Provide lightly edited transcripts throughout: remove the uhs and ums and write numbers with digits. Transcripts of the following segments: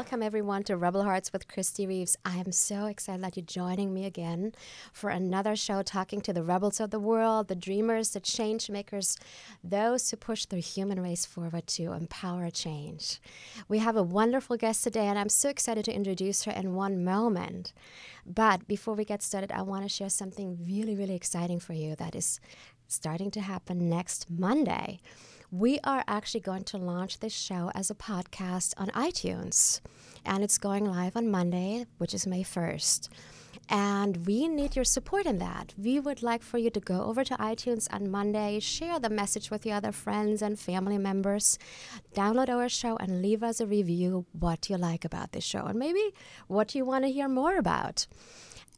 welcome everyone to Rebel Hearts with Kristie Reeves. I am so excited that you're joining me again for another show talking to the rebels of the world, the dreamers, the change makers, those who push the human race forward to empower change. We have a wonderful guest today, and I'm so excited to introduce her in one moment. But before we get started, I want to share something really, really exciting for you that is starting to happen next Monday. We are actually going to launch this show as a podcast on iTunes, and it's going live on Monday, which is May 1st. And we need your support in that. We would like for you to go over to iTunes on Monday, share the message with your other friends and family members, download our show, and leave us a review what you like about this show and maybe what you want to hear more about.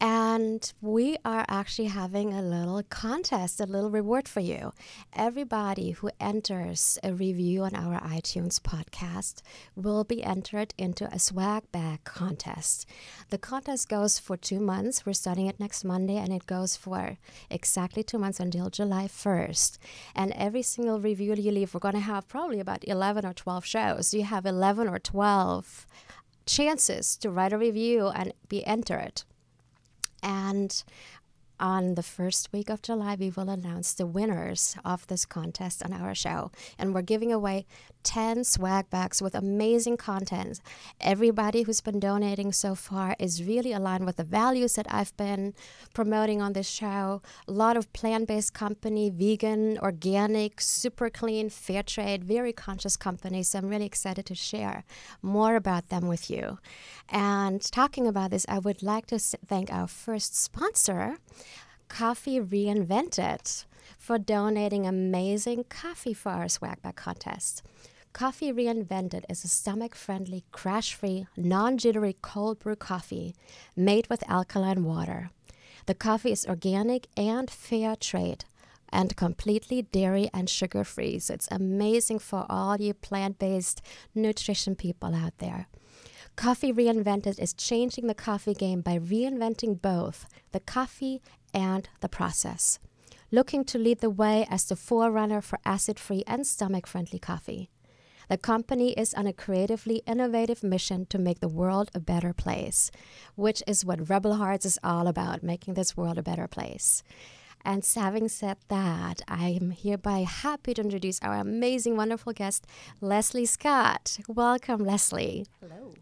And we are actually having a little contest, a little reward for you. Everybody who enters a review on our iTunes podcast will be entered into a swag bag contest. The contest goes for 2 months. We're starting it next Monday, and it goes for exactly 2 months until July 1st. And every single review you leave, we're going to have probably about 11 or 12 shows. You have 11 or 12 chances to write a review and be entered. And on the first week of July, we will announce the winners of this contest on our show. And we're giving away 10 swag bags with amazing content. Everybody who's been donating so far is really aligned with the values that I've been promoting on this show. A lot of plant-based company, vegan, organic, super clean, fair trade, very conscious companies. So I'm really excited to share more about them with you. And talking about this, I would like to thank our first sponsor, Coffee Reinvented, for donating amazing coffee for our swag bag contest. Coffee Reinvented is a stomach-friendly, crash-free, non-jittery cold brew coffee made with alkaline water. The coffee is organic and fair trade and completely dairy and sugar-free. So it's amazing for all you plant-based nutrition people out there. Coffee Reinvented is changing the coffee game by reinventing both the coffee and the process, looking to lead the way as the forerunner for acid-free and stomach-friendly coffee. The company is on a creatively innovative mission to make the world a better place, which is what Rebel Hearts is all about, making this world a better place. And having said that, I am hereby happy to introduce our amazing, wonderful guest, Leslie Scott. Welcome, Leslie. Hello.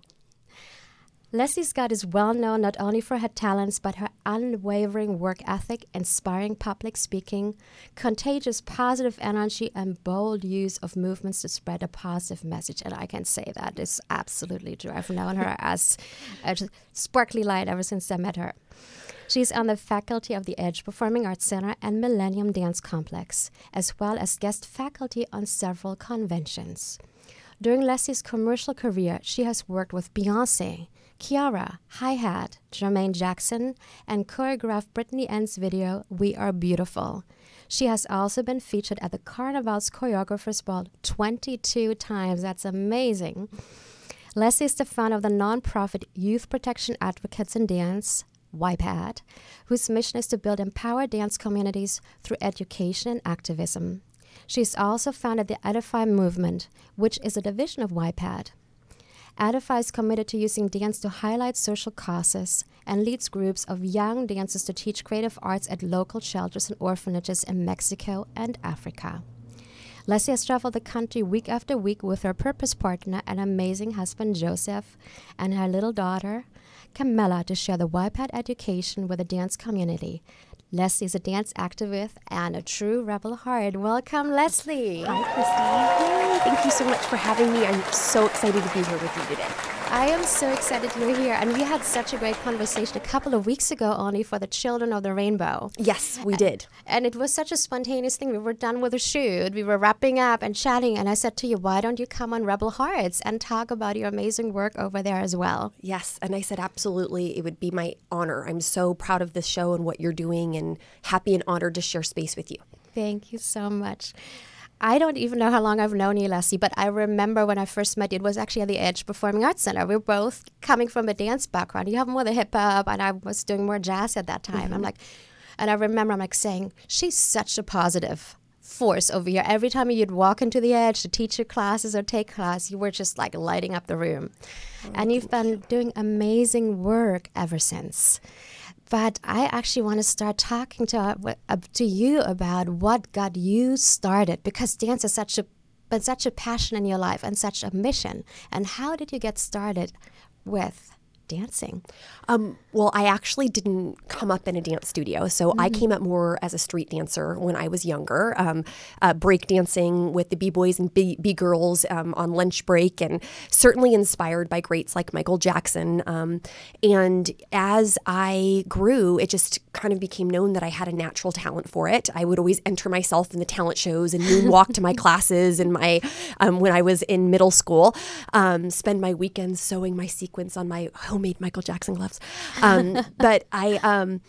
Leslie Scott is well known not only for her talents, but her unwavering work ethic, inspiring public speaking, contagious positive energy, and bold use of movements to spread a positive message. And I can say that is absolutely true. I've known her as a sparkly light ever since I met her. She's on the faculty of the Edge Performing Arts Center and Millennium Dance Complex, as well as guest faculty on several conventions. During Leslie's commercial career, she has worked with Beyonce, Kiara, Hi-Hat, Jermaine Jackson, and choreographed Brittany Ann's video, We Are Beautiful. She has also been featured at the Carnival's Choreographers Ball 22 times. That's amazing. Leslie is the founder of the nonprofit Youth Protection Advocates in Dance, Y.P.A.D, whose mission is to build empowered dance communities through education and activism. She's also founded the E.D.I.F.Y movement, which is a division of Y.P.A.D. E.D.I.F.Y is committed to using dance to highlight social causes and leads groups of young dancers to teach creative arts at local shelters and orphanages in Mexico and Africa. Leslie has traveled the country week after week with her purpose partner and amazing husband Joseph and her little daughter Camilla to share the Y.P.A.D education with the dance community. Leslie is a dance activist and a true rebel heart. Welcome, Leslie. Hi, Kristie. Yay, thank you so much for having me. I'm so excited to be here with you today. I am so excited you're here. And we had such a great conversation a couple of weeks ago only for the Children of the Rainbow. Yes, we did. And it was such a spontaneous thing. We were done with the shoot. We were wrapping up and chatting. And I said to you, why don't you come on Rebel Hearts and talk about your amazing work over there as well? Yes, and I said absolutely. It would be my honor. I'm so proud of this show and what you're doing and happy and honored to share space with you. Thank you so much. I don't even know how long I've known you, Leslie, but I remember when I first met you, it was actually at the Edge Performing Arts Center. We were both coming from a dance background. You have more the hip-hop, and I was doing more jazz at that time. Mm-hmm. And I remember I'm saying, she's such a positive force over here. Every time you'd walk into the edge to teach your classes or take class, you were just like lighting up the room. And you've been doing amazing work ever since. But I actually want to start talking to you about what got you started, because dance is been such a passion in your life and such a mission. And how did you get started with dancing? Well, I actually didn't come up in a dance studio. So I came up more as a street dancer when I was younger, break dancing with the B-boys and B-girls on lunch break, and certainly inspired by greats like Michael Jackson. And as I grew, it just kind of became known that I had a natural talent for it. I would always enter myself in the talent shows and moonwalk to my classes and my when I was in middle school, spend my weekends sewing my sequins on my homemade Michael Jackson gloves. But I,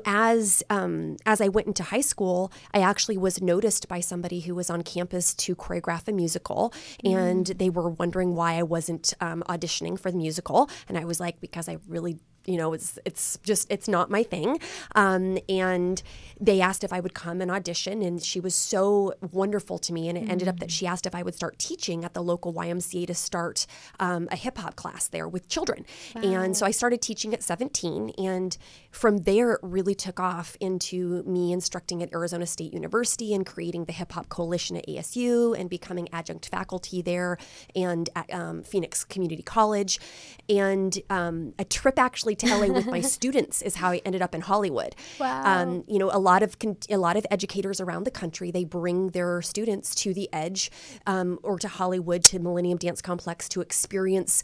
as I went into high school, I actually was noticed by somebody who was on campus to choreograph a musical, and they were wondering why I wasn't auditioning for the musical. And I was like, because I really, it's not my thing. And they asked if I would come and audition, and she was so wonderful to me. And it ended up that she asked if I would start teaching at the local YMCA to start a hip hop class there with children. Wow. And so I started teaching at 17, and from there it really took off into me instructing at Arizona State University and creating the Hip Hop Coalition at ASU and becoming adjunct faculty there and at Phoenix Community College. And a trip actually to LA with my students is how I ended up in Hollywood. Wow. A lot of educators around the country, they bring their students to the Edge or to Hollywood, to Millennium Dance Complex, to experience,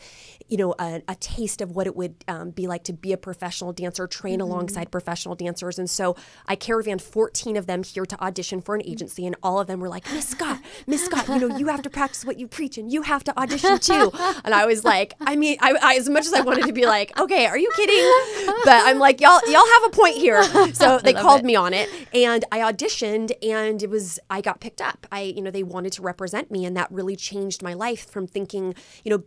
a taste of what it would be like to be a professional dancer, train alongside professional dancers. And so I caravanned 14 of them here to audition for an agency, and all of them were like, Miss Scott, you have to practice what you preach, and you have to audition too. And I was like, I as much as I wanted to be like, okay, are you kidding? But I'm like, y'all have a point here. So they called me on it, and I auditioned, and I got picked up. They wanted to represent me, and that really changed my life from thinking,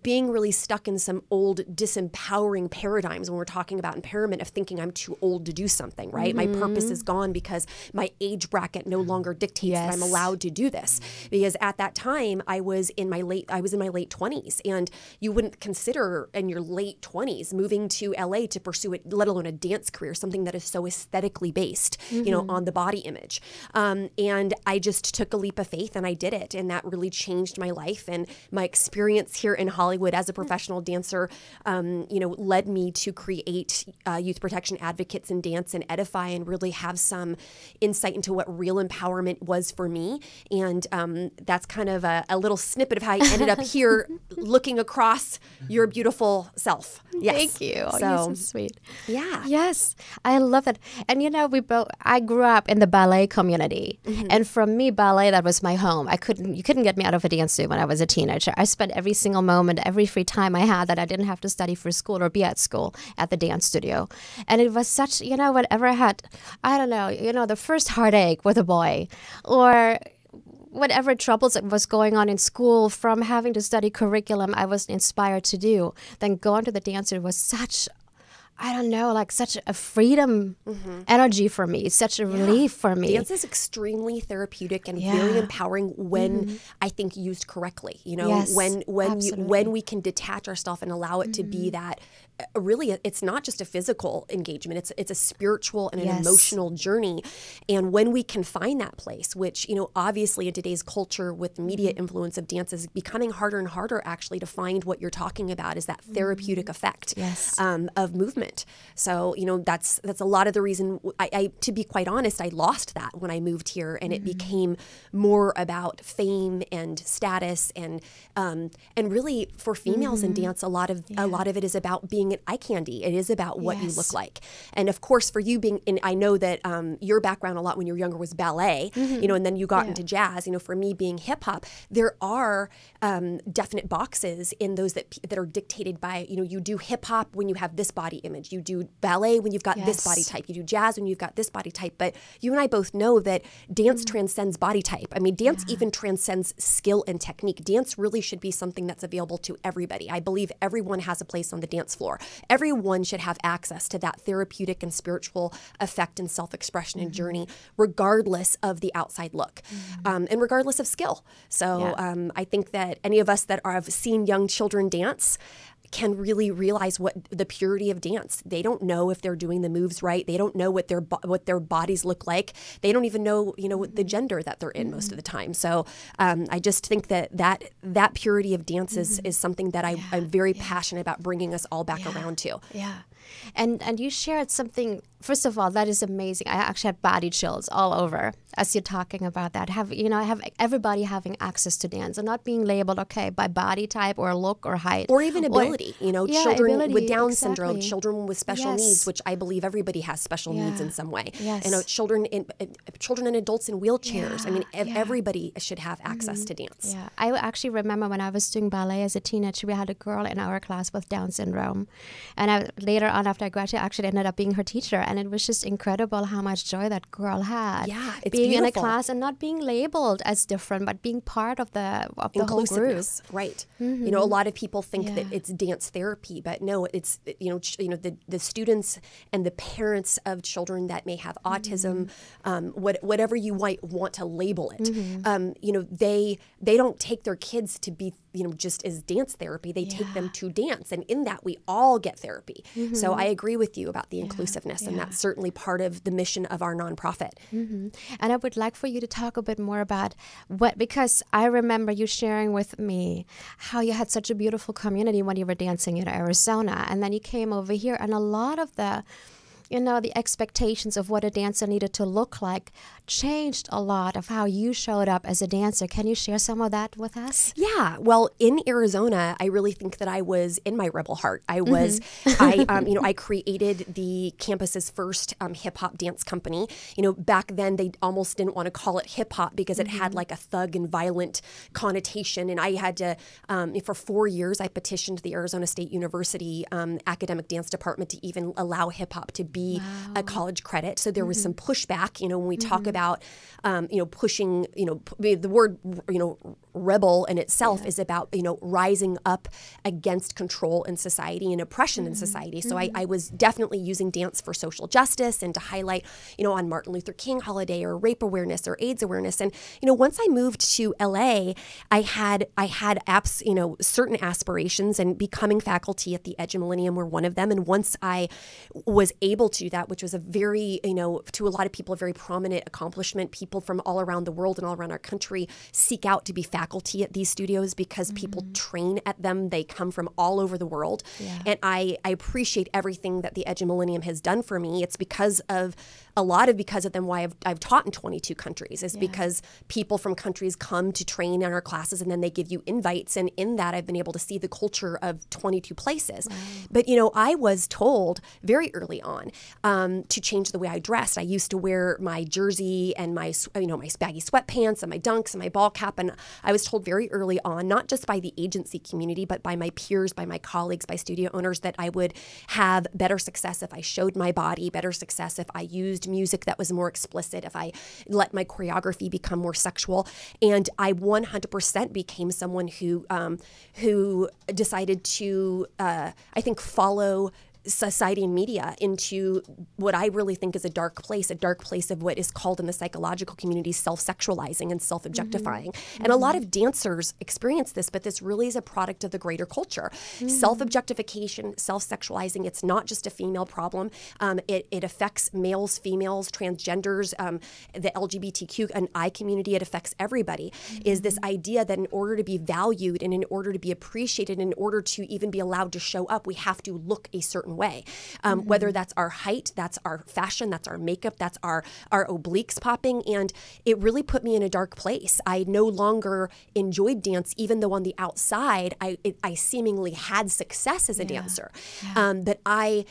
being really stuck in some old disempowering paradigms when we're talking about empowerment, of thinking I'm too old to do something, right? My purpose is gone because my age bracket no longer dictates that I'm allowed to do this. Because at that time I was in my late 20s, and you wouldn't consider in your late 20s moving to LA to pursue it, let alone a dance career, something that is so aesthetically based, on the body image. And I just took a leap of faith and I did it. And that really changed my life. And my experience here in Hollywood as a professional dancer, led me to create Youth Protection Advocates in Dance and E.D.I.F.Y, and really have some insight into what real empowerment was for me. And that's kind of a little snippet of how I ended up here looking across your beautiful self. Yes. Thank you. Oh, you're so sweet. Yeah. Yes, I love it. And I grew up in the ballet community, and from me, ballet, that was my home. You couldn't get me out of a dance studio when I was a teenager. I spent every single moment, every free time I had that I didn't have to study for school or be at school, at the dance studio. And it was such, whatever I had, I don't know, the first heartache with a boy, or whatever troubles that was going on in school from having to study curriculum I was inspired to do, then going to the dance studio was such, I don't know, like such a freedom energy for me, such a relief for me. Dance is extremely therapeutic and very empowering when I think used correctly. When we can detach ourselves and allow it to be that. Really, it's not just a physical engagement. It's a spiritual and an emotional journey. And when we can find that place, which, obviously in today's culture with media influence of dance is becoming harder and harder actually to find what you're talking about, is that therapeutic effect of movement. So, that's a lot of the reason I to be quite honest, I lost that when I moved here, and it became more about fame and status and really for females in dance, a lot of it is about being an eye candy. It is about what you look like. And of course, for you being, and I know that your background a lot when you were younger was ballet, and then you got into jazz. For me being hip hop, there are definite boxes in those that are dictated by, you do hip hop when you have this body image. You do ballet when you've got this body type. You do jazz when you've got this body type. But you and I both know that dance transcends body type. I mean, dance even transcends skill and technique. Dance really should be something that's available to everybody. I believe everyone has a place on the dance floor. for. Everyone should have access to that therapeutic and spiritual effect and self-expression and journey, regardless of the outside look, and regardless of skill. So I think that any of us that have seen young children dance can really realize what the purity of dance. They don't know if they're doing the moves right. They don't know what their bodies look like. They don't even know, the gender that they're in most of the time. So I just think that purity of dance is something that I'm very passionate about bringing us all back around to. Yeah. And you shared something, first of all, that is amazing. I actually had body chills all over as you're talking about that. Have everybody having access to dance and not being labeled, by body type or look or height. Or even ability. Children ability, with Down syndrome, children with special needs, which I believe everybody has special needs in some way. Yes. Children and adults in wheelchairs. I mean, everybody should have access to dance. Yeah, I actually remember when I was doing ballet as a teenager, we had a girl in our class with Down syndrome. And later on, after I graduated, I actually ended up being her teacher. And it was just incredible how much joy that girl had. Yeah, it's being beautiful. In a class and not being labeled as different, but being part of the whole group. Right. A lot of people think that it's dance therapy, but no, it's the students and the parents of children that may have autism, whatever you might want to label it. They don't take their kids to be just as dance therapy. They take them to dance, and in that we all get therapy. So I agree with you about the inclusiveness, and that's certainly part of the mission of our nonprofit. And I would like for you to talk a bit more about because I remember you sharing with me how you had such a beautiful community when you were dancing in Arizona, and then you came over here, and a lot of the expectations of what a dancer needed to look like changed a lot of how you showed up as a dancer. Can you share some of that with us? Yeah. Well, in Arizona, I really think that I was in my rebel heart. I was, I created the campus's first hip hop dance company. Back then they almost didn't want to call it hip hop because it had like a thug and violent connotation. And I had to, for 4 years, I petitioned the Arizona State University academic dance department to even allow hip hop to be a college credit. So there was some pushback, when we talk about, pushing, the word, rebel in itself is about, rising up against control in society and oppression in society. So I was definitely using dance for social justice and to highlight, on Martin Luther King holiday or rape awareness or AIDS awareness. And, once I moved to LA, I had certain aspirations, and becoming faculty at the E.D.I.F.Y Millennium were one of them. And once I was able to do that, which was a very, to a lot of people, a very prominent accomplishment. People from all around the world and all around our country seek out to be faculty at these studios because people train at them. They come from all over the world. Yeah. And I appreciate everything that the E.D.I.F.Y Millennium has done for me. It's because of them why I've taught in 22 countries is because people from countries come to train in our classes, and then they give you invites. And in that, I've been able to see the culture of 22 places. Right. But, I was told very early on to change the way I dressed. I used to wear my jersey and my baggy sweatpants and my dunks and my ball cap. And I was told very early on, not just by the agency community, but by my peers, by my colleagues, by studio owners, that I would have better success if I showed my body, better success if I used music that was more explicit, if I let my choreography become more sexual. And I 100% became someone who decided to, I think, follow society and media into what I really think is a dark place of what is called in the psychological community self-sexualizing and self-objectifying. And a lot of dancers experience this, but this really is a product of the greater culture. Self-objectification, self-sexualizing, it's not just a female problem. It affects males, females, transgenders, the LGBTQ and I community. It affects everybody. Is this idea that in order to be valued and in order to be appreciated, in order to even be allowed to show up, we have to look a certain way. Whether that's our height, that's our fashion, that's our makeup, that's our obliques popping. And it really put me in a dark place. I no longer enjoyed dance, even though on the outside, I seemingly had success as a dancer. But I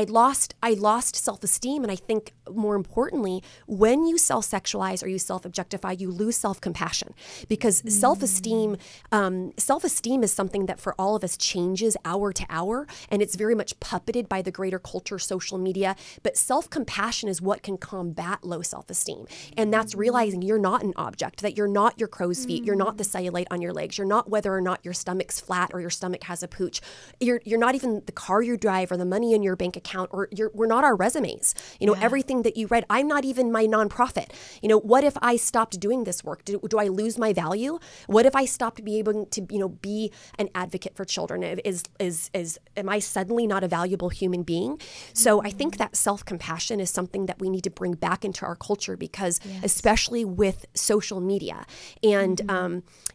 lost self-esteem. And I think more importantly, when you self-sexualize or you self-objectify, you lose self-compassion, because self-esteem is something that for all of us changes hour to hour. And it's very much puppeted by the greater culture, social media, but self-compassion is what can combat low self-esteem. And that's realizing you're not an object, that you're not your crow's feet, you're not the cellulite on your legs, you're not whether or not your stomach's flat or your stomach has a pooch. You're not even the car you drive or the money in your bank account, or we're not our resumes. You know, everything that you read, I'm not even my nonprofit. You know, what if I stopped doing this work? Do I lose my value? What if I stopped being able to, you know, be an advocate for children? Am I suddenly not a valuable human being? So I think that self-compassion is something that we need to bring back into our culture, because especially with social media and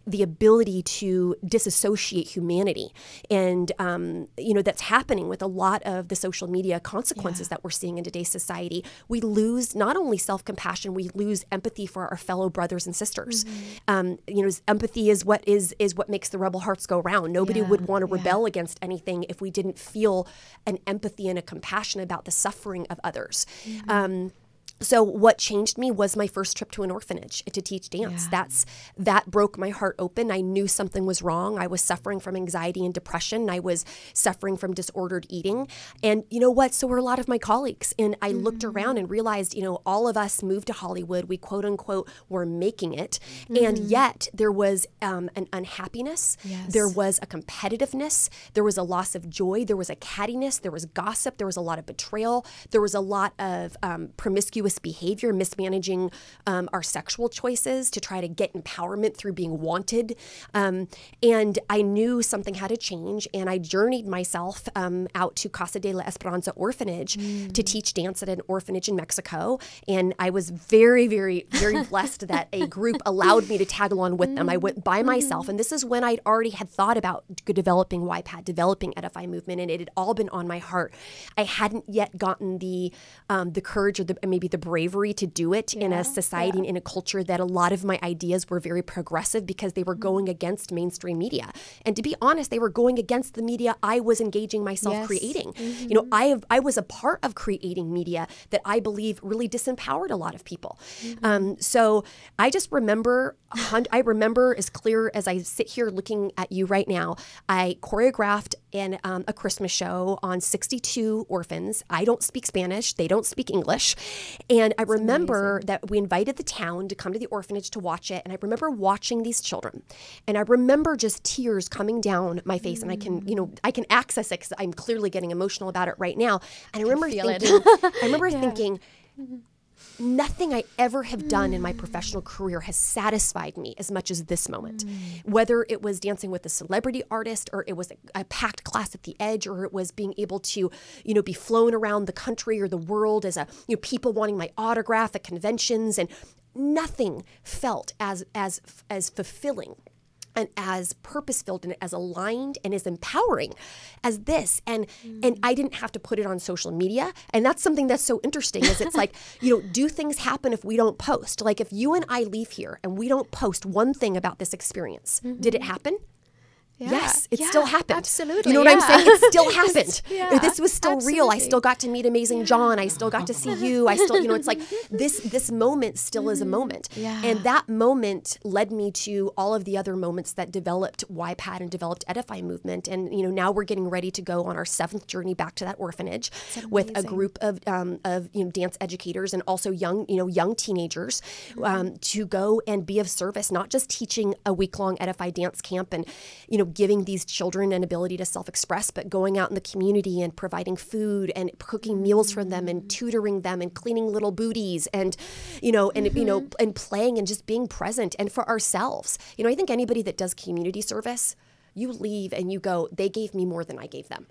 the ability to disassociate humanity, and you know, that's happening with a lot of the social media consequences that we're seeing in today's society. We lose not only self-compassion, we lose empathy for our fellow brothers and sisters. You know, empathy is what makes the rebel hearts go round. Nobody would want to rebel against anything if we didn't feel an empathy and a compassion about the suffering of others. So what changed me was my first trip to an orphanage to teach dance. That broke my heart open. I knew something was wrong. I was suffering from anxiety and depression. I was suffering from disordered eating. And you know what? So were a lot of my colleagues. And I looked around and realized, you know, all of us moved to Hollywood. We quote unquote were making it. And yet there was an unhappiness. There was a competitiveness. There was a loss of joy. There was a cattiness. There was gossip. There was a lot of betrayal. There was a lot of promiscuous behavior, mismanaging our sexual choices to try to get empowerment through being wanted. And I knew something had to change, and I journeyed myself out to Casa de la Esperanza orphanage to teach dance at an orphanage in Mexico. And I was very, very, very blessed that a group allowed me to tag along with them. I went by myself, and this is when I'd already had thought about developing Y.P.A.D, developing E.D.I.F.Y movement, and it had all been on my heart. I hadn't yet gotten the courage or maybe the bravery to do it in a society and in a culture that a lot of my ideas were very progressive, because they were going against mainstream media. And to be honest, they were going against the media I was engaging myself creating. You know, I was a part of creating media that I believe really disempowered a lot of people. So I just remember, I remember as clear as I sit here looking at you right now, I choreographed a Christmas show on 62 orphans. I don't speak Spanish. They don't speak English. And I remember that we invited the town to come to the orphanage to watch it. And I remember watching these children. And I remember just tears coming down my face. And I can, you know, I can access it because I'm clearly getting emotional about it right now. And I remember thinking, nothing I ever have done in my professional career has satisfied me as much as this moment. Whether it was dancing with a celebrity artist, or it was a packed class at the Edge, or it was being able to, you know, be flown around the country or the world as people wanting my autograph at conventions, and nothing felt as fulfilling and as purpose-filled and as aligned and as empowering as this. And I didn't have to put it on social media. And that's something that's so interesting, is it's like, you know, do things happen if we don't post? Like if you and I leave here and we don't post one thing about this experience, did it happen? Yes, it still happened. Absolutely. You know what I'm saying? It still happened. This was still real. I still got to meet amazing John. I still got to see you. I still, you know, it's like this moment still is a moment. And that moment led me to all of the other moments that developed Y.P.A.D and developed E.D.I.F.Y movement. And, you know, now we're getting ready to go on our 7th journey back to that orphanage with a group of you know, dance educators and also young teenagers to go and be of service, not just teaching a week-long E.D.I.F.Y dance camp and, you know, giving these children an ability to self-express, but going out in the community and providing food and cooking meals for them and tutoring them and cleaning little booties and, you know, and playing and just being present. And for ourselves, you know, I think anybody that does community service, you leave and you go, they gave me more than I gave them.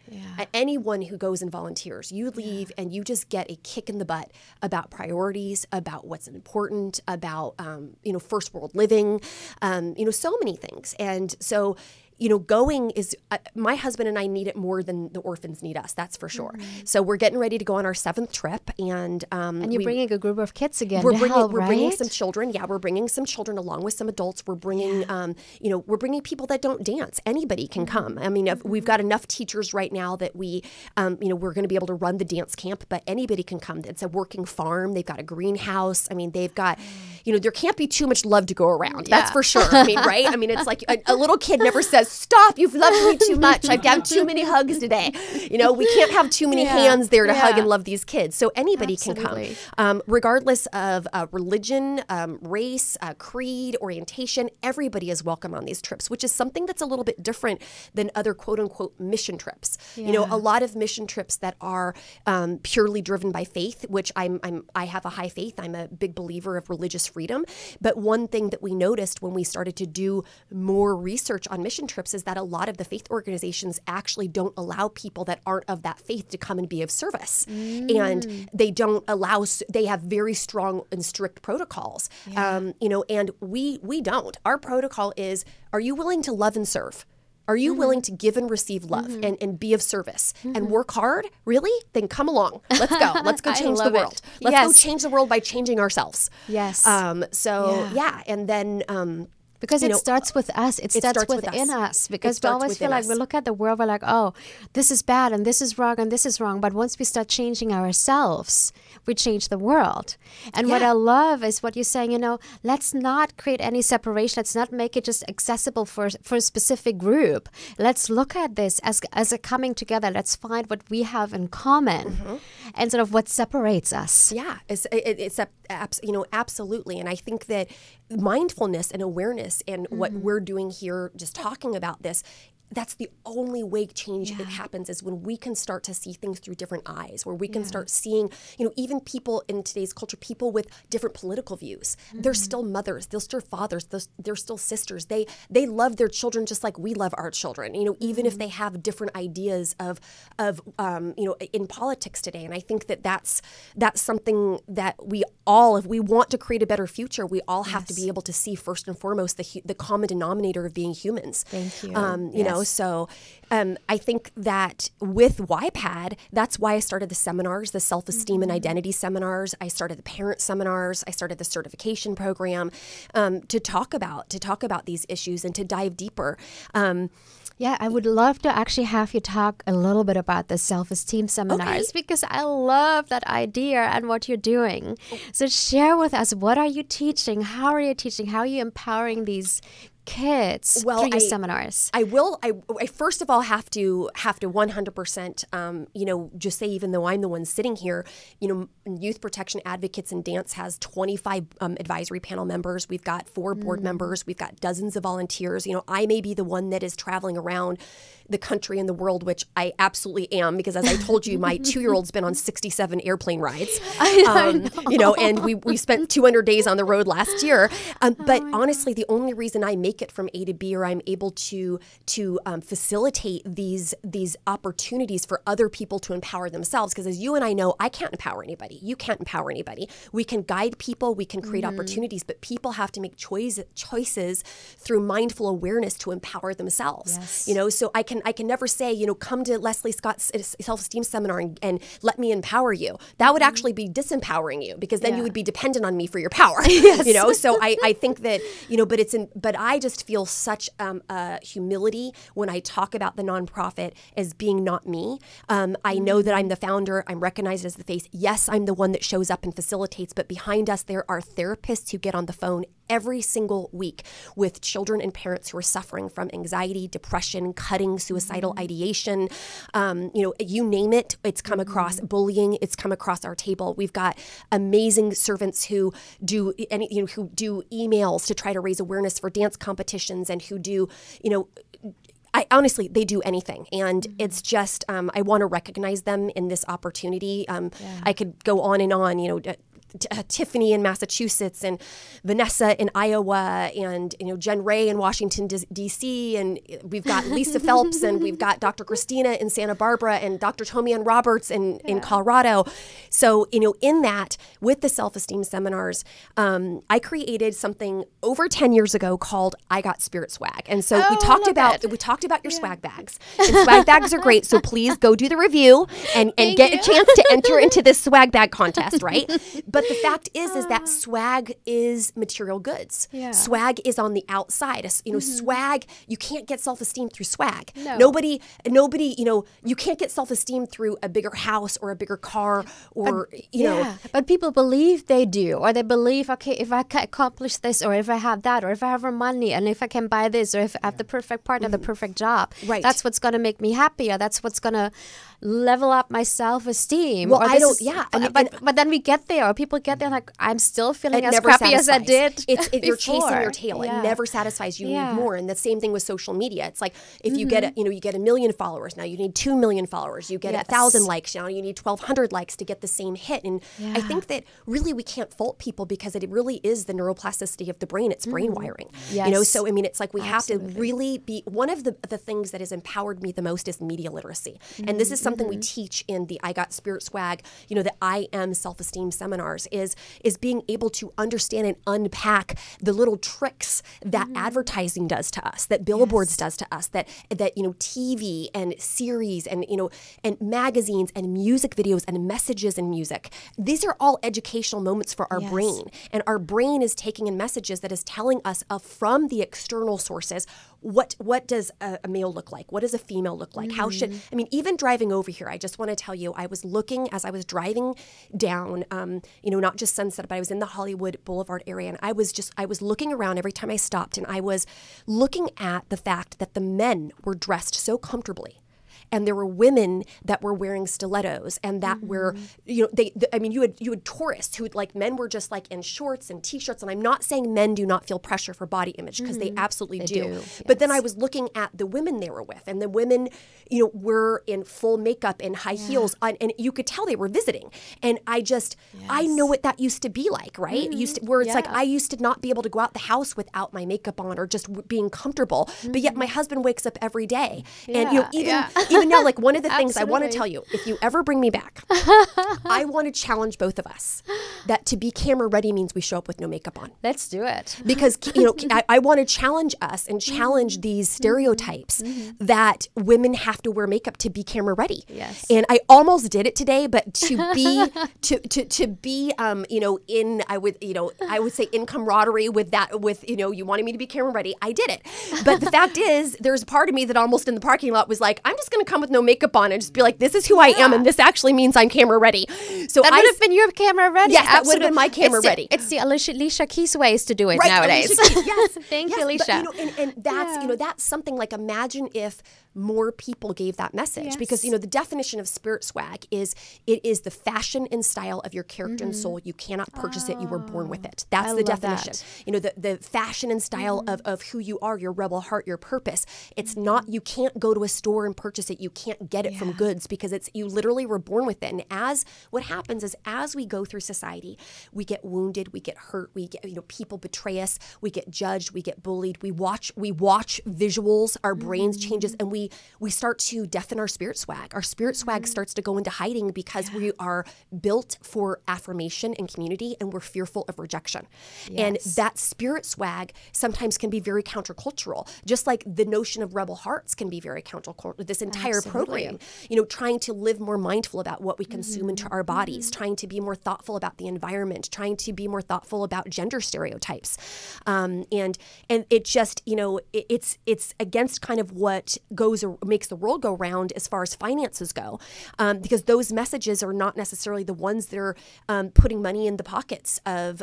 Anyone who goes and volunteers, you leave and you just get a kick in the butt about priorities, about what's important, about, you know, first world living, you know, so many things. And so, you know, going is, my husband and I need it more than the orphans need us, that's for sure. So we're getting ready to go on our 7th trip. And you're bringing a group of kids again. We're bringing some children. Yeah, we're bringing some children along with some adults. We're bringing, you know, we're bringing people that don't dance. Anybody can come. I mean, we've got enough teachers right now that we, you know, we're going to be able to run the dance camp, but anybody can come. It's a working farm. They've got a greenhouse. I mean, they've got, you know, there can't be too much love to go around. That's for sure. I mean, right? I mean, it's like a little kid never says, stop, you've loved me too much. I've got too many hugs today. We can't have too many hands there to hug and love these kids. So anybody can come, regardless of religion, race, creed, orientation. Everybody is welcome on these trips, which is something that's a little bit different than other quote unquote mission trips. A lot of mission trips that are purely driven by faith, which I have a high faith. I'm a big believer of religious freedom. But one thing that we noticed when we started to do more research on mission trips is that a lot of the faith organizations actually don't allow people that aren't of that faith to come and be of service. And they don't allow, they have very strong and strict protocols. And we don't. Our protocol is, are you willing to love and serve? Are you willing to give and receive love and be of service and work hard? Really? Then come along. Let's go. Let's go change the world. Let's go change the world by changing ourselves. Yes. And then because it starts with us. It starts within us. Because we always feel like we look at the world, we're like, oh, this is bad and this is wrong and this is wrong. But once we start changing ourselves, we change the world. And what I love is what you're saying, let's not create any separation. Let's not make it just accessible for a specific group. Let's look at this as a coming together. Let's find what we have in common and sort of what separates us. Yeah, absolutely. And I think that mindfulness and awareness and what we're doing here, just talking about this, that's the only way change it happens, is when we can start to see things through different eyes, where we can start seeing, even people in today's culture, people with different political views. They're still mothers, they're still fathers, they're still sisters. They love their children just like we love our children, even if they have different ideas of in politics today. And I think that that's something that we all, if we want to create a better future, we all have to be able to see first and foremost the common denominator of being humans. Thank you. So I think that with Y.P.A.D, that's why I started the seminars, the self-esteem and identity seminars. I started the parent seminars. I started the certification program to talk about these issues and to dive deeper. I would love to actually have you talk a little bit about the self-esteem seminars because I love that idea and what you're doing. So share with us, what are you teaching? How are you teaching? How are you empowering these kids through your seminars? I first of all have to 100%, just say, even though I'm the one sitting here, Youth Protection Advocates in Dance has 25 advisory panel members. We've got 4 board members. We've got dozens of volunteers. I may be the one that is traveling around the country and the world, which I absolutely am, because as I told you, my 2-year-old's been on 67 airplane rides. I know. And we spent 200 days on the road last year. But honestly, the only reason I make it from A to B, or I'm able to facilitate these opportunities for other people to empower themselves, because as you and I know, I can't empower anybody. You can't empower anybody. We can guide people, we can create opportunities, but people have to make choices through mindful awareness to empower themselves. Yes. So I can never say, come to Leslie Scott's self-esteem seminar and let me empower you. That would actually be disempowering you, because then you would be dependent on me for your power. So I think that, but I just feel such humility when I talk about the nonprofit as being not me. I know that I'm the founder. I'm recognized as the face. Yes, I'm the one that shows up and facilitates, but behind us, there are therapists who get on the phone every single week with children and parents who are suffering from anxiety, depression, cutting, suicidal ideation. You name it, it's come across. Bullying, it's come across our table. We've got amazing servants who do emails to try to raise awareness for dance competitions, and who do, honestly, they do anything. And it's just, I want to recognize them in this opportunity. I could go on and on, Tiffany in Massachusetts, and Vanessa in Iowa, and Jen Ray in Washington D.C., and we've got Lisa Phelps, and we've got Dr. Christina in Santa Barbara, and Dr. Tomian Roberts in Colorado. So in that, with the self-esteem seminars, I created something over 10 years ago called I Got Spirit Swag, and so we talked about your swag bags. And swag bags are great, so please go do the review and get a chance to enter into this swag bag contest, right? But the fact is that swag is material goods. Yeah. Swag is on the outside. Swag, you can't get self-esteem through swag. No. Nobody, you can't get self-esteem through a bigger house or a bigger car or, But people believe they do, or they believe, okay, if I can accomplish this, or if I have that, or if I have more money, and if I can buy this, or if I have the perfect partner, the perfect job, Right. that's what's going to make me happy, or that's what's going to level up my self-esteem. Well, or but then we get there, or people get there like, I'm still feeling as never crappy as I satisfies. did You're chasing before. your tail. Yeah. It never satisfies. You Yeah. need more. And the same thing with social media. It's like if you get you get 1 million followers, now you need 2 million followers. You get 1,000 likes, now you need 1,200 likes to get the same hit. And I think that really we can't fault people because it really is the neuroplasticity of the brain. It's brain wiring. Yes. So I mean, it's like we have to Absolutely. really be, one of the things that has empowered me the most is media literacy. And this is something we teach in the I Got Spirit Swag, the I Am Self-Esteem seminars, is being able to understand and unpack the little tricks that advertising does to us, that billboards does to us, that TV and series and and magazines and music videos and messages in music. These are all educational moments for our brain, and our brain is taking in messages that is telling us from the external sources what does a male look like? What does a female look like? How should, even driving over here, I just want to tell you, I was looking as I was driving down, not just Sunset, but I was in the Hollywood Boulevard area, and I was looking around every time I stopped, and I was looking at the fact that the men were dressed so comfortably. And there were women that were wearing stilettos, and that were, you had tourists who men were just like in shorts and t-shirts. And I'm not saying men do not feel pressure for body image, because they absolutely do. Yes. But then I was looking at the women they were with, and the women, were in full makeup and high heels, and you could tell they were visiting. And I know what that used to be like, right? Where it's like I used to not be able to go out the house without my makeup on or just being comfortable. But yet my husband wakes up every day, and even now, like one of the things I want to tell you, if you ever bring me back, I want to challenge both of us that to be camera ready means we show up with no makeup on. Let's do it. Because I want to challenge us and challenge these stereotypes that women have to wear makeup to be camera ready. Yes. And I almost did it today, but to be in I would say in camaraderie with you wanted me to be camera ready, I did it. But the fact is, there's a part of me that almost in the parking lot was like, I'm just going to come with no makeup on and just be like, this is who I am, and this actually means I'm camera ready. So That would have been your camera ready. Yes, that would have been my camera ready. It's the Alicia Keys ways to do it Right, nowadays. Alicia Keys, yes. Thank you, Alicia. But, and that's that's something like, imagine if more people gave that message, because the definition of spirit swag is it is the fashion and style of your character and soul. You cannot purchase it; you were born with it. That's the definition. The fashion and style of who you are, your rebel heart, your purpose. It's not, you can't go to a store and purchase it. You can't get it from goods, because you literally were born with it. And what happens is, as we go through society, we get wounded, we get hurt, we get people betray us, we get judged, we get bullied. We watch visuals, our brains changes, and we start to deafen our spirit swag. Our spirit swag starts to go into hiding because we are built for affirmation and community, and we're fearful of rejection. And that spirit swag sometimes can be very countercultural, just like the notion of rebel hearts can be very countercultural. This entire program, trying to live more mindful about what we consume into our bodies, trying to be more thoughtful about the environment, trying to be more thoughtful about gender stereotypes. And it just, it's against kind of what makes the world go round as far as finances go, because those messages are not necessarily the ones that are putting money in the pockets of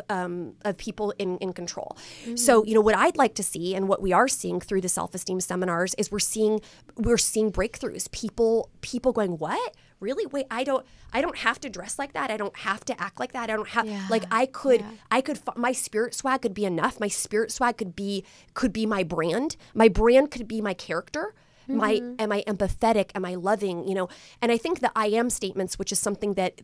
people in control. So, what I'd like to see, and what we are seeing through the self-esteem seminars, is we're seeing breakthroughs. People going, what? Really? Wait, I don't have to dress like that. I don't have to act like that. I don't have my spirit swag could be enough. My spirit swag could be my brand could be my character. Am I empathetic? Am I loving? And I think the I am statements, which is something that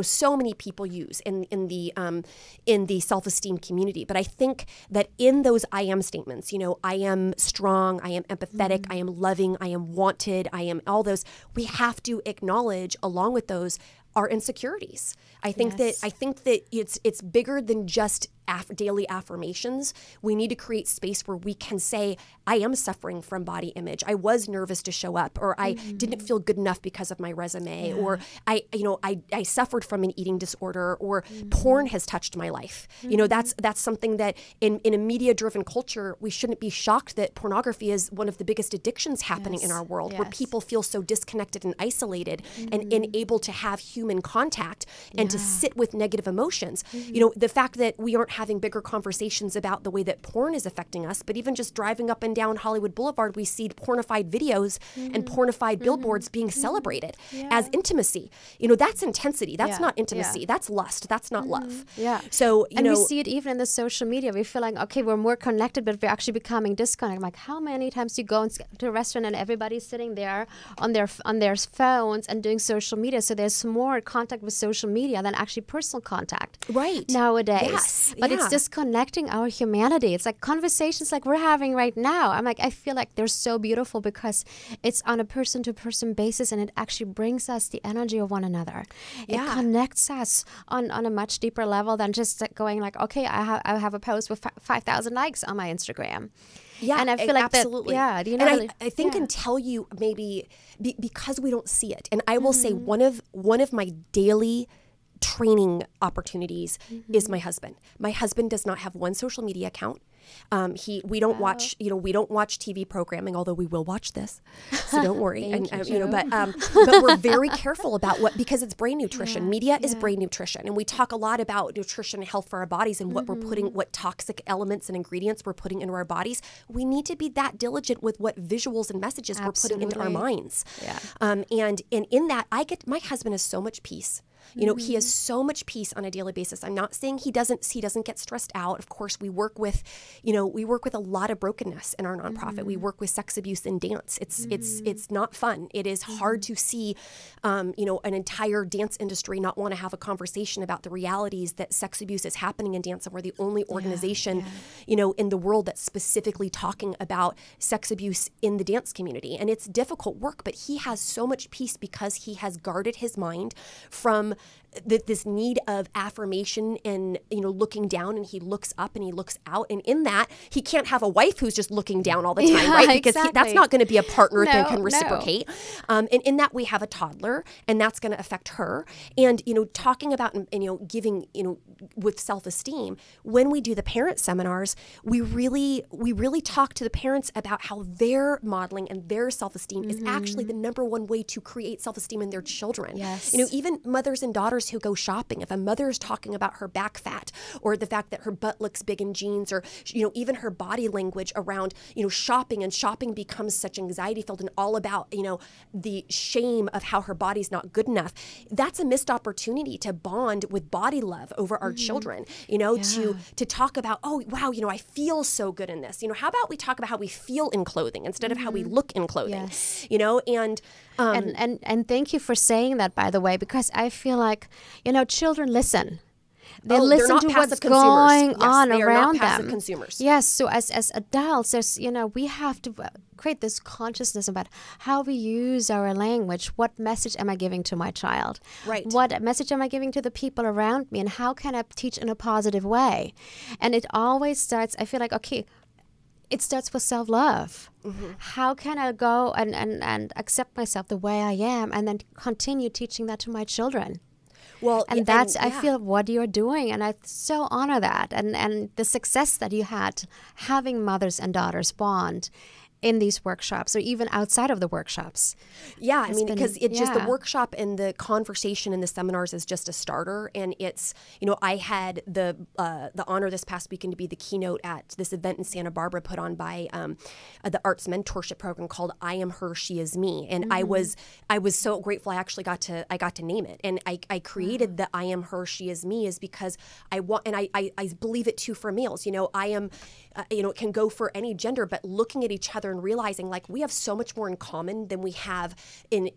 so many people use in the self-esteem community. But I think that in those I am statements, I am strong, I am empathetic, I am loving, I am wanted, I am all those. We have to acknowledge, along with those, our insecurities. I think Yes. that it's bigger than just daily affirmations. We need to create space where we can say, I am suffering from body image. I was nervous to show up, or I didn't feel good enough because of my resume, or I suffered from an eating disorder, or porn has touched my life. That's something that in a media-driven culture, we shouldn't be shocked that pornography is one of the biggest addictions happening in our world, where people feel so disconnected and isolated and unable to have human contact and to sit with negative emotions. The fact that we aren't having bigger conversations about the way that porn is affecting us, but even just driving up and down Hollywood Boulevard, we see pornified videos and pornified billboards being celebrated as intimacy. That's intensity. That's not intimacy. That's lust. That's not love. Yeah. So, and we see it even in the social media. We feel like, okay, we're more connected, but we're actually becoming disconnected. Like, how many times you go to a restaurant and everybody's sitting there on their phones and doing social media? So there's more contact with social media than actually personal contact. Right. Nowadays. Yes. But it's disconnecting our humanity. It's like conversations like we're having right now. I feel like they're so beautiful because it's on a person-to-person basis, and it actually brings us the energy of one another. It connects us on a much deeper level than just going like, okay, I have a post with 5,000 likes on my Instagram. Yeah, and I feel like absolutely. That, I think until you maybe because we don't see it, and I will say one of my daily training opportunities is my husband. My husband does not have one social media account. We don't watch TV programming, although we will watch this, so don't worry. But we're very careful about because it's brain nutrition. Media is brain nutrition, and we talk a lot about nutrition and health for our bodies and what we're putting, what toxic elements and ingredients we're putting into our bodies. We need to be that diligent with what visuals and messages we're putting into our minds. Yeah. And in that, my husband has so much peace. He has so much peace on a daily basis. I'm not saying he doesn't get stressed out. Of course, we work with a lot of brokenness in our nonprofit. We work with sex abuse in dance. It's not fun. It is hard to see, an entire dance industry not want to have a conversation about the realities that sex abuse is happening in dance, and we're the only organization, in the world that's specifically talking about sex abuse in the dance community. And it's difficult work, but he has so much peace because he has guarded his mind from this need of affirmation and looking down, and he looks up and he looks out, and in that he can't have a wife who's just looking down all the time, right? Because that's not going to be a partner that can reciprocate. And in that we have a toddler, and that's going to affect her. And talking about and giving with self-esteem, when we do the parent seminars, we really talk to the parents about how their modeling and their self-esteem is actually the number one way to create self-esteem in their children. Yes. Even mothers and daughters who go shopping, if a mother is talking about her back fat or the fact that her butt looks big in jeans, or even her body language around shopping, and shopping becomes such anxiety filled and all about the shame of how her body's not good enough, that's a missed opportunity to bond with body love over our children, to talk about, oh wow, I feel so good in this. How about we talk about how we feel in clothing instead of how we look in clothing. Yes. And thank you for saying that, by the way, because I feel like, children listen. They listen to what's going on around them. Consumers. Yes. So as adults, there's, we have to create this consciousness about how we use our language. What message am I giving to my child? Right. What message am I giving to the people around me? And how can I teach in a positive way? And it always starts, I feel like, okay, it starts with self-love. How can I go and accept myself the way I am, and then continue teaching that to my children? Well, and that's, I feel, what you're doing, and I so honor that, and the success that you had having mothers and daughters bond in these workshops, or even outside of the workshops. Yeah, because it's just the workshop and the conversation in the seminars is just a starter. And it's, I had the honor this past weekend to be the keynote at this event in Santa Barbara put on by the Arts Mentorship Program called I Am Her, She Is Me. And I was so grateful I actually got to name it. And I created the I Am Her, She Is Me is because I want, and I believe it too for males. I am, it can go for any gender, but looking at each other together and realizing like we have so much more in common than we have in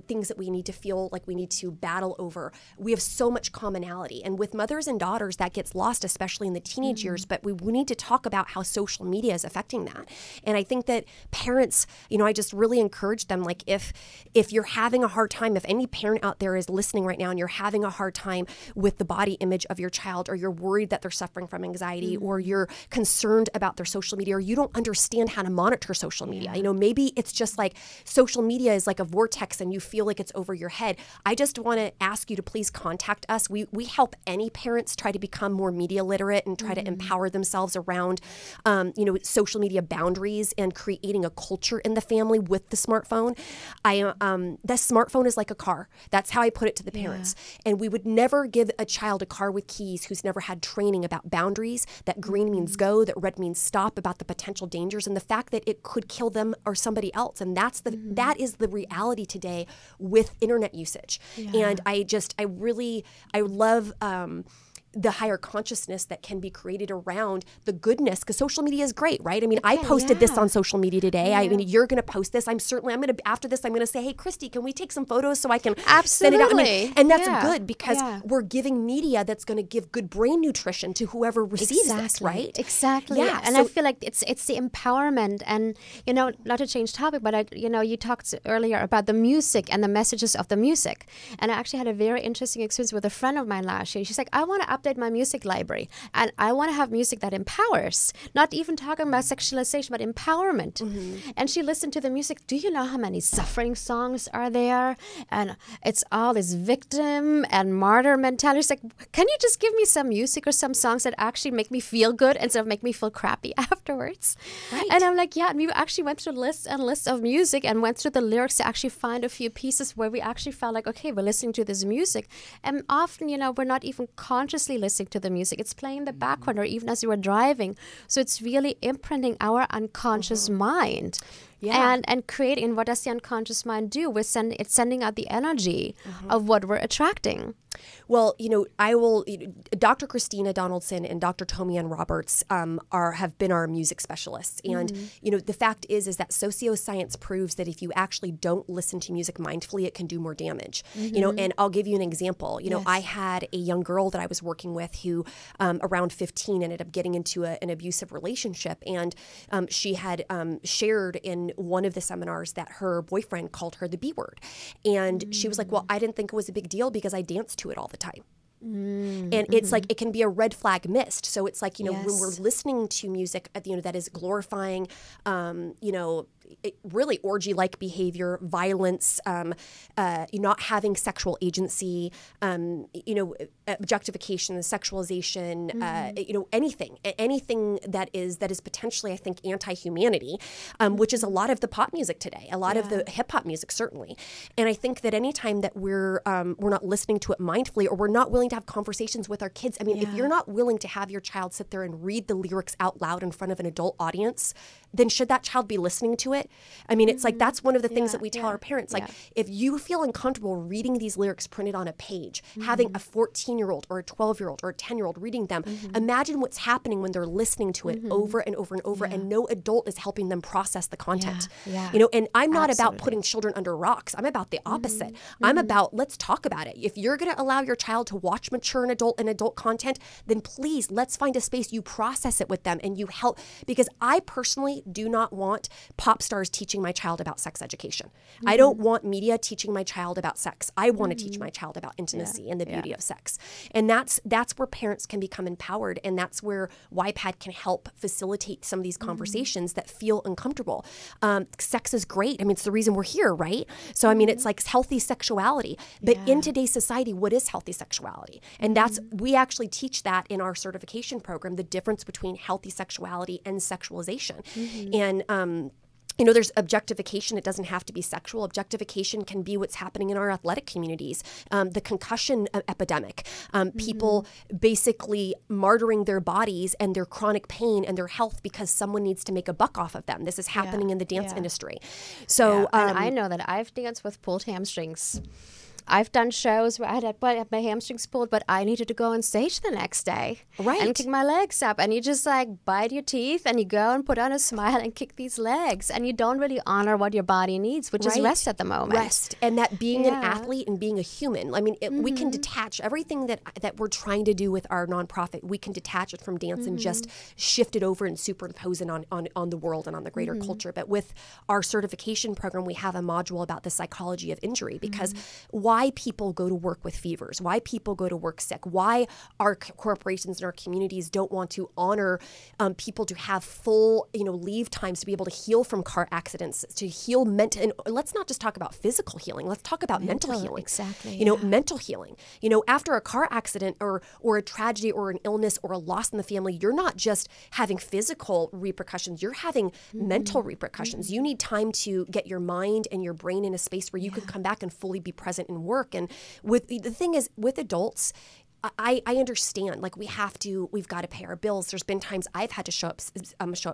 things that we need to feel like we need to battle over. We have so much commonality. And with mothers and daughters, that gets lost, especially in the teenage years, but we need to talk about how social media is affecting that. And I think that parents, I just really encourage them, like if you're having a hard time, if any parent out there is listening right now and you're having a hard time with the body image of your child, or you're worried that they're suffering from anxiety, or you're concerned about their social media, or you don't understand how to monitor social media, maybe it's just like social media is like a vortex and you feel like it's over your head. I just want to ask you to please contact us. We help any parents try to become more media literate and try to empower themselves around, social media boundaries and creating a culture in the family with the smartphone. The smartphone is like a car. That's how I put it to the parents. And we would never give a child a car with keys who's never had training about boundaries, that green means go, that red means stop, about the potential dangers and the fact that it could kill them or somebody else. And that is the reality today with internet usage. And I love the higher consciousness that can be created around the goodness, because social media is great, right? I mean, I posted this on social media today. I mean, you're going to post this. After this, I'm going to say, hey, Kristie, can we take some photos so I can send it out? I mean, and that's good because we're giving media that's going to give good brain nutrition to whoever receives this, right? Exactly. Yeah. And I feel like it's the empowerment, and, not to change topic, but you talked earlier about the music and the messages of the music. And I actually had a very interesting experience with a friend of mine last year. She's like, I want to update my music library, and I want to have music that empowers, not even talking about sexualization, but empowerment. And she listened to the music. Do you know how many suffering songs are there? And it's all this victim and martyr mentality. She's like, can you just give me some music or some songs that actually make me feel good instead of make me feel crappy afterwards? Right. And I'm like, yeah. And we actually went through lists and lists of music and went through the lyrics to actually find a few pieces where we actually felt like, okay, we're listening to this music. And often, we're not even consciously listening to the music. It's playing in the background or even as you are driving. So it's really imprinting our unconscious mind. And creating, what does the unconscious mind do? It's sending out the energy of what we're attracting. Well, Dr. Christina Donaldson and Dr. Tomi-Ann Roberts have been our music specialists. And, the fact is that socioscience proves that if you actually don't listen to music mindfully, it can do more damage. And I'll give you an example. I had a young girl that I was working with who around 15 ended up getting into an abusive relationship. And she had shared in one of the seminars that her boyfriend called her the B word. And she was like, well, I didn't think it was a big deal because I danced to it all the time. And it's like, it can be a red flag missed. So it's like, when we're listening to music, that is glorifying, really orgy-like behavior, violence, not having sexual agency, objectification, sexualization, anything that is potentially, I think, anti-humanity, which is a lot of the pop music today, a lot of the hip hop music, certainly. And I think that anytime that we're not listening to it mindfully, or we're not willing to have conversations with our kids. I mean, if you're not willing to have your child sit there and read the lyrics out loud in front of an adult audience, then should that child be listening to it? I mean, it's like, that's one of the things that we tell our parents. Like, if you feel uncomfortable reading these lyrics printed on a page, having a 14-year-old or a 12-year-old or a 10-year-old reading them, imagine what's happening when they're listening to it over and over and over, and no adult is helping them process the content. And I'm not about putting children under rocks. I'm about the opposite. I'm about, let's talk about it. If you're going to allow your child to watch mature and adult content, then please, let's find a space you process it with them and you help. Because I personally do not want pop stars teaching my child about sex education. I don't want media teaching my child about sex. I want to teach my child about intimacy and the beauty of sex. And that's where parents can become empowered, and that's where Y.P.A.D can help facilitate some of these conversations that feel uncomfortable. Sex is great. I mean, it's the reason we're here, right? So I mean, it's like healthy sexuality. But in today's society, what is healthy sexuality? And we actually teach that in our certification program, the difference between healthy sexuality and sexualization. And there's objectification. It doesn't have to be sexual. Objectification can be what's happening in our athletic communities. The concussion epidemic, people basically martyring their bodies and their chronic pain and their health because someone needs to make a buck off of them. This is happening in the dance industry. So and I know that I've danced with pulled hamstrings. I've done shows where I had my hamstrings pulled, but I needed to go on stage the next day. Right. And kick my legs up. And you just like bite your teeth and you go and put on a smile and kick these legs. And you don't really honor what your body needs, which is rest at the moment. Rest. And that being an athlete and being a human. I mean, we can detach everything that we're trying to do with our nonprofit. We can detach it from dance and just shift it over and superimpose it on the world and on the greater culture. But with our certification program, we have a module about the psychology of injury, because why people go to work with fevers, why people go to work sick, why our corporations and our communities don't want to honor people to have full, leave times to be able to heal from car accidents, to heal mental. And let's not just talk about physical healing. Let's talk about mental healing. Exactly. Mental healing. After a car accident or a tragedy or an illness or a loss in the family, you're not just having physical repercussions. You're having mental repercussions. You need time to get your mind and your brain in a space where you can come back and fully be present in work. And the thing is, with adults, I understand, like we've got to pay our bills. There's been times I've had to show up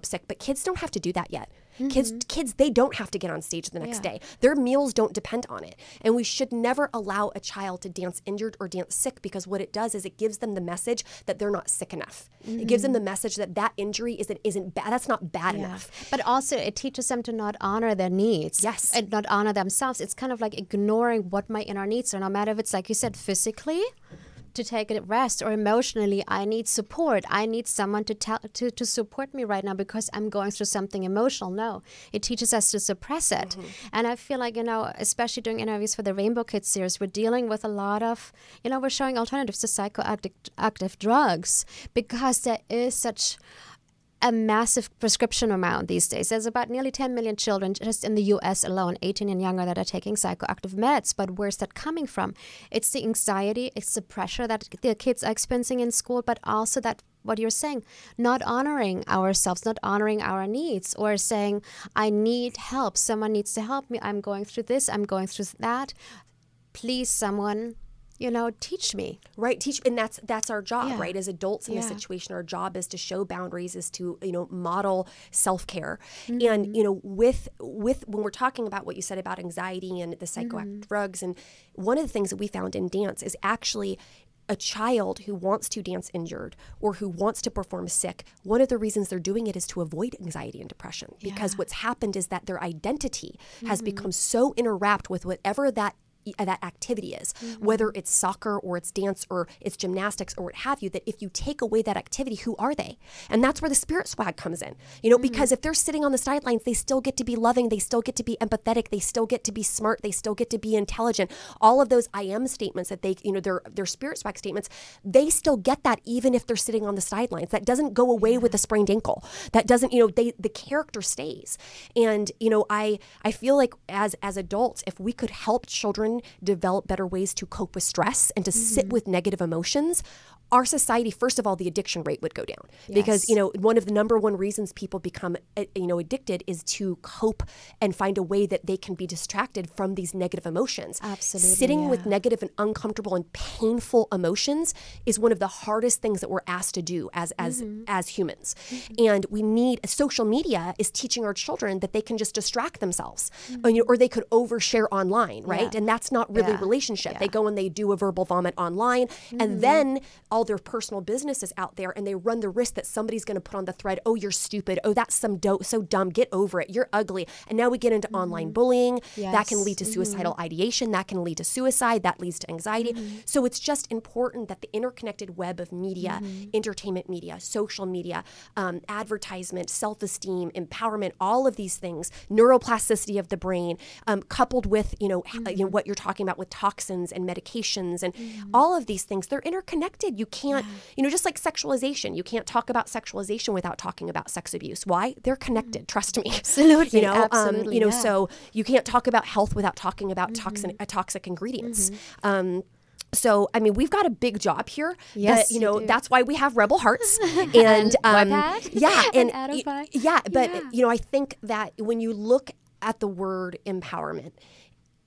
sick, but kids don't have to do that yet. Kids, they don't have to get on stage the next day. Their meals don't depend on it. And we should never allow a child to dance injured or dance sick, because what it does is it gives them the message that they're not sick enough. It gives them the message that injury isn't bad. That's not bad enough. But also it teaches them to not honor their needs. Yes. And not honor themselves. It's kind of like ignoring what my inner needs are, no matter if it's, like you said, physically, to take a rest, or emotionally, I need support. I need someone to support me right now because I'm going through something emotional. No, it teaches us to suppress it. And I feel like, especially doing interviews for the Rainbow Kids series, we're dealing with a lot of, we're showing alternatives to psychoactive drugs, because there is such a massive prescription amount these days. There's about nearly 10 million children just in the US alone, 18 and younger, that are taking psychoactive meds. But where's that coming from? It's the anxiety, it's the pressure that the kids are experiencing in school, but also that, what you're saying, not honoring ourselves, not honoring our needs, or saying, I need help, someone needs to help me, I'm going through this, I'm going through that. Please, someone, teach me. Right, teach, and that's our job, right? As adults in this situation, our job is to show boundaries, is to model self-care. And with when we're talking about what you said about anxiety and the psychoactive drugs, and one of the things that we found in dance is actually a child who wants to dance injured or who wants to perform sick, one of the reasons they're doing it is to avoid anxiety and depression. Because what's happened is that their identity has become so interwrapped with whatever that activity is, whether it's soccer or it's dance or it's gymnastics or what have you, that if you take away that activity, who are they? And that's where the spirit swag comes in, because if they're sitting on the sidelines, they still get to be loving, they still get to be empathetic, they still get to be smart, they still get to be intelligent. All of those I am statements that they, their spirit swag statements, they still get that even if they're sitting on the sidelines. That doesn't go away with a sprained ankle. That doesn't, the character stays. And, I feel like as adults, if we could help children develop better ways to cope with stress and to sit with negative emotions, our society, first of all, the addiction rate would go down. Because, one of the number one reasons people become, addicted is to cope and find a way that they can be distracted from these negative emotions. Absolutely. Sitting with negative and uncomfortable and painful emotions is one of the hardest things that we're asked to do as humans. And we need, social media is teaching our children that they can just distract themselves, or they could overshare online, right? And that's not really relationship. They go and they do a verbal vomit online, and then all their personal business is out there, and they run the risk that somebody's going to put on the thread, oh, you're stupid, oh, that's so dumb, get over it, you're ugly. And now we get into online bullying. That can lead to suicidal ideation, that can lead to suicide, that leads to anxiety. So it's just important that the interconnected web of media, entertainment media, social media, advertisement, self-esteem, empowerment, all of these things, neuroplasticity of the brain, coupled with what you're talking about with toxins and medications and all of these things, they're interconnected. You can't, just like sexualization, you can't talk about sexualization without talking about sex abuse. Why? They're connected. Trust me. Absolutely. Absolutely. So you can't talk about health without talking about toxic ingredients. So, we've got a big job here. Yes, but, that's why we have Rebel Hearts. And Y.P.A.D. But I think that when you look at the word empowerment,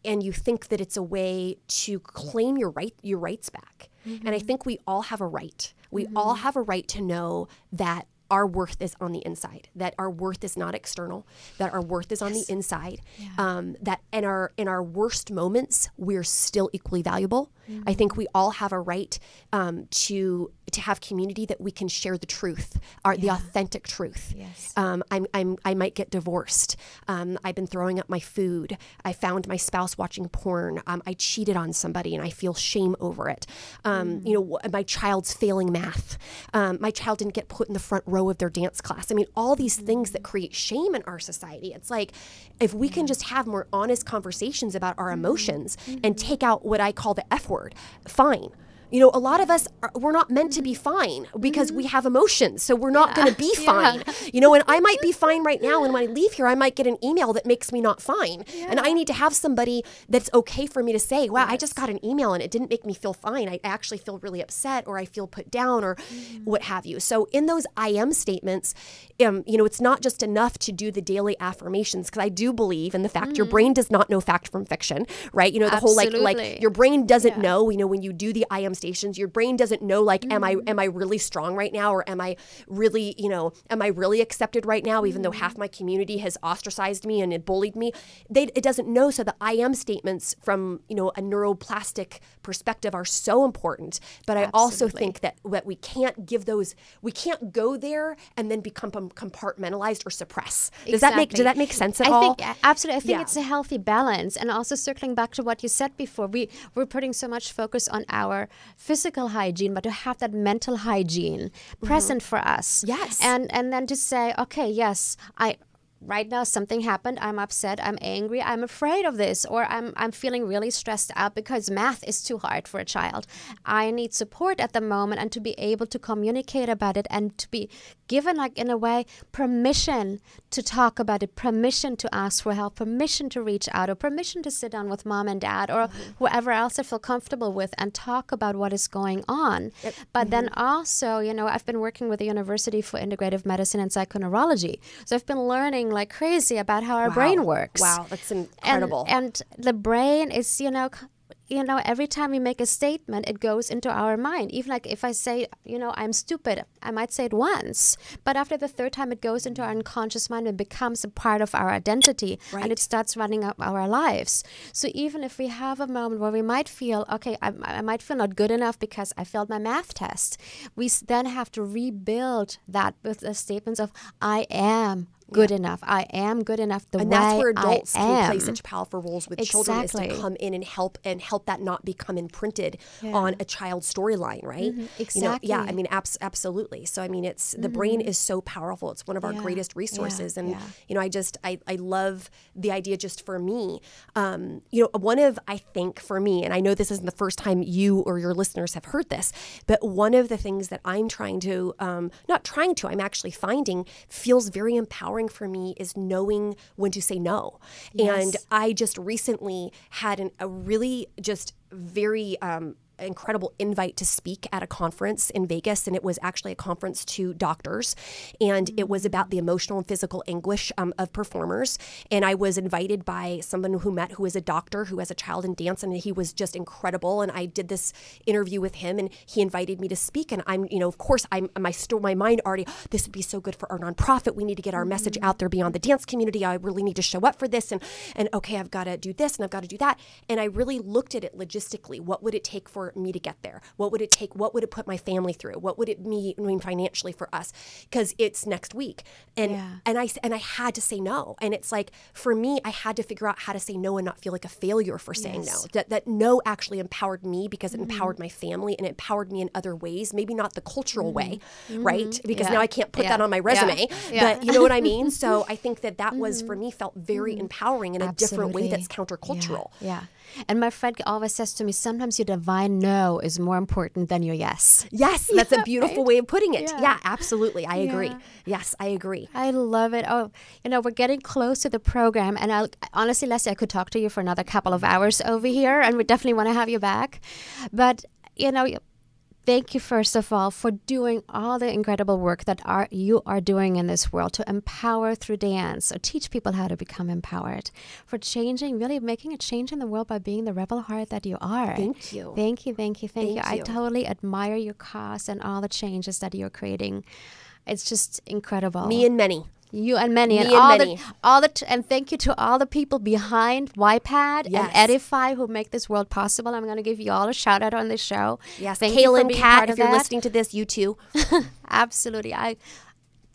and you think that it's a way to claim your rights back. And I think we all have a right. We all have a right to know that our worth is on the inside, that our worth is not external, that our worth is on the inside, that in our worst moments, we're still equally valuable. I think we all have a right to have community that we can share the truth, the authentic truth. Yes. I might get divorced. I've been throwing up my food. I found my spouse watching porn. I cheated on somebody and I feel shame over it. My child's failing math. My child didn't get put in the front row of their dance class. I mean, all these things that create shame in our society. It's like, if we can just have more honest conversations about our emotions and take out what I call the F word, fine. A lot of us, we're not meant to be fine because we have emotions. So we're not going to be fine. And I might be fine right now. And when I leave here, I might get an email that makes me not fine. And I need to have somebody that's okay for me to say, wow, I just got an email and it didn't make me feel fine. I actually feel really upset, or I feel put down, or what have you. So in those I am statements, it's not just enough to do the daily affirmations, because I do believe in the fact your brain does not know fact from fiction, right? The whole like your brain doesn't know, when you do the I am stations, your brain doesn't know, like, am I really strong right now, or am I really accepted right now, even though half my community has ostracized me and it bullied me. It doesn't know. So the I am statements from a neuroplastic perspective are so important. But I also think that we can't go there and then become compartmentalized or suppress. Does that make sense at all? Absolutely. I think it's a healthy balance. And also circling back to what you said before, we're putting so much focus on our physical hygiene, but to have that mental hygiene present for us. Yes. And then to say, okay, yes, right now something happened, I'm upset, I'm angry, I'm afraid of this, or I'm feeling really stressed out because math is too hard for a child. I need support at the moment, and to be able to communicate about it and to be given, like, in a way, permission to talk about it, permission to ask for help, permission to reach out, or permission to sit down with mom and dad or whoever else I feel comfortable with and talk about what is going on. But then also, I've been working with the University for Integrative Medicine and Psychoneurology. So I've been learning like crazy about how our brain works. Wow, that's incredible. And the brain is, every time we make a statement, it goes into our mind. Even like if I say, I'm stupid, I might say it once, but after the third time, it goes into our unconscious mind and becomes a part of our identity, and it starts running up our lives. So even if we have a moment where we might feel, okay, I might feel not good enough because I failed my math test, we then have to rebuild that with the statements of, I am good enough. I am good enough the way I am. And that's where adults can play such powerful roles with children, is to come in and help that not become imprinted on a child's storyline, right? Exactly. Absolutely. So it's the brain is so powerful. It's one of our greatest resources. And I love the idea, just for me. I think for me, and I know this isn't the first time you or your listeners have heard this, but one of the things that I'm I'm actually finding feels very empowering for me is knowing when to say no. Yes. And I just recently had a really just very incredible invite to speak at a conference in Vegas, and it was actually a conference to doctors, and it was about the emotional and physical anguish of performers. And I was invited by someone who is a doctor who has a child in dance, and he was just incredible. And I did this interview with him, and he invited me to speak. And I'm, of course, my mind already, this would be so good for our nonprofit. We need to get our message out there beyond the dance community. I really need to show up for this, and okay, I've got to do this and I've got to do that. And I really looked at it logistically. What would it take for me to get there? What would it take? What would it put my family through? What would it mean financially for us? Because it's next week. And I had to say no. And it's like, for me, I had to figure out how to say no and not feel like a failure for saying no. That no actually empowered me, because it empowered my family, and it empowered me in other ways, maybe not the cultural way, right? Because now I can't put that on my resume, but you know what I mean? So I think that was, for me, felt very empowering in a different way that's countercultural. Yeah. And my friend always says to me, sometimes your divine no is more important than your yes. Yes, that's a beautiful way of putting it. Yeah, absolutely. I agree. Yes, I agree. I love it. Oh, we're getting close to the program. And honestly, Leslie, I could talk to you for another couple of hours over here, and we definitely want to have you back. But, thank you, first of all, for doing all the incredible work that you are doing in this world to empower through dance, or teach people how to become empowered, for really making a change in the world by being the rebel heart that you are. Thank you. Thank you. I totally admire your cause and all the changes that you're creating. It's just incredible. Me and many. You and many. Me And and all many. And thank you to all the people behind Y.P.A.D Yes. and E.D.I.F.Y who make this world possible. I'm going to give you all a shout out on this show. Yes, Thank you for Kaylin, being Kat, part if of you're that. listening to this, you too. Absolutely.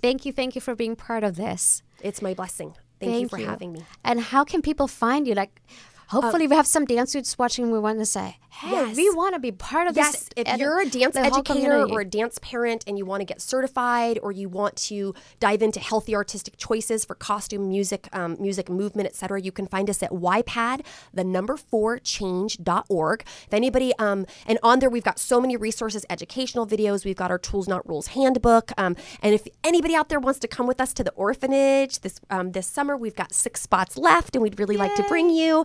Thank you for being part of this. It's my blessing. Thank you for having me. And how can people find you? Like, hopefully we have some dance suits watching. We want to say, hey, Yes. we want to be part of Yes, this. if you're a dance the whole educator community. or a dance parent and you want to get certified or you want to dive into healthy artistic choices for costume, music, music movement, etc., you can find us at Y.P.A.D, 4change.org. If anybody, and on there we've got so many resources, educational videos, we've got our Tools Not Rules handbook, and if anybody out there wants to come with us to the orphanage this summer, we've got 6 spots left and we'd really like to bring you.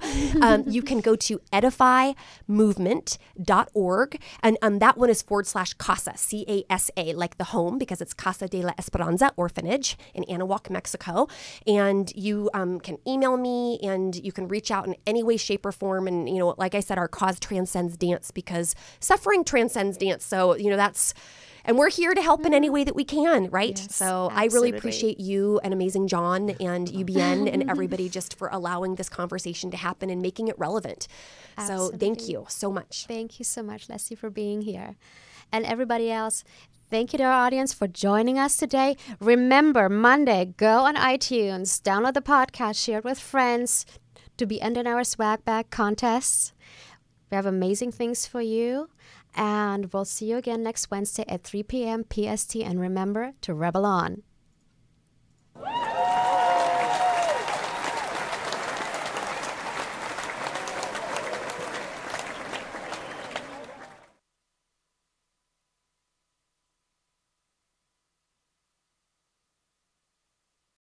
You can go to edifymovement.org, and that one is /CASA, C-A-S-A, like the home, because it's Casa de la Esperanza Orphanage in Anahuac, Mexico. And you can email me and you can reach out in any way, shape, or form. And, like I said, our cause transcends dance because suffering transcends dance. So, and we're here to help in any way that we can, right? Yes, so I really appreciate you and Amazing John and UBN and everybody just for allowing this conversation to happen and making it relevant. Absolutely. So thank you so much. Thank you so much, Leslie, for being here. And everybody else, thank you to our audience for joining us today. Remember, Monday, go on iTunes, download the podcast, share it with friends to be entered in our swag bag contests. We have amazing things for you. And we'll see you again next Wednesday at 3 p.m. PST. And remember to rebel on.